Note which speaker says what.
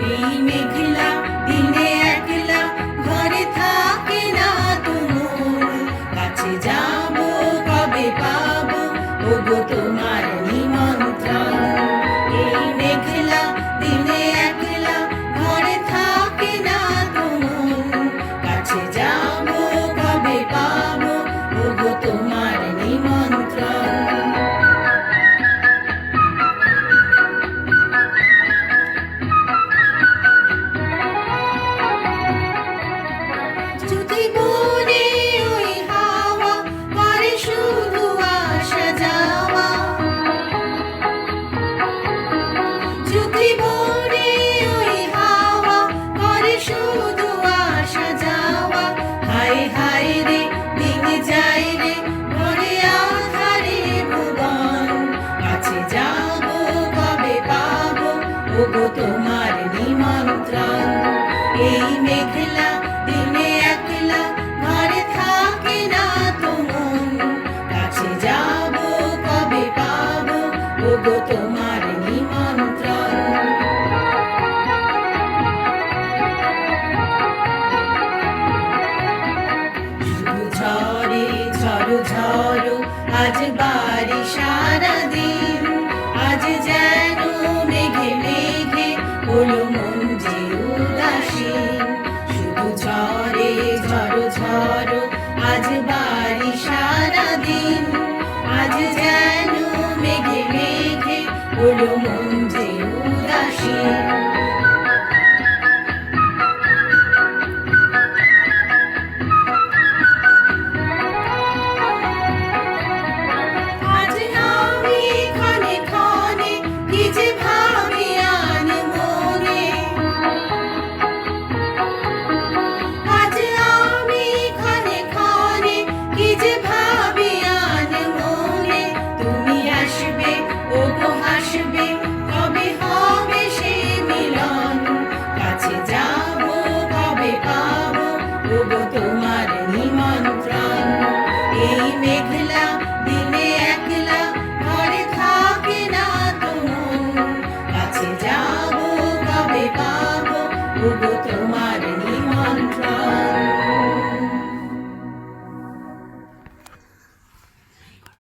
Speaker 1: এই মেঘলা দিনে একলা ঘরে থাকে না তো মন, কাছে যাব কবে পাবো ওগো তোমার নিমন্ত্রণ। এই মেঘলা দিনে একলা ঘরে থাকে না তো মন, কাছে যাব কবে পাবো ওগো তোমার নিমন্ত্রণ। যদি বনে ওই হাওয়া করে শুধু আসা যাওয়া, যদি বনে ওই হাওয়া করে শুধু আসা যাওয়া, হায় হায় রে ভেঙে যায় রে ঘরে আধারে ভুবন, কাছে যাব কবে পাবো ওগো তোমার নিমন্ত্রণ। এই মেঘলা দিনে একলা ঘরে থাকে না তো মন, কাছে যাব কবে পাবো ওগো তোমার নিমন্ত্রণ। শুধু ঝরে ঝড়ো ঝড়ো আজ বাড়ি সারাদিন, আজ যেন মেঘে মেঘে হলো মন যে উদাসীন। শুধু ঝরে ঝড়ো ঝড়ো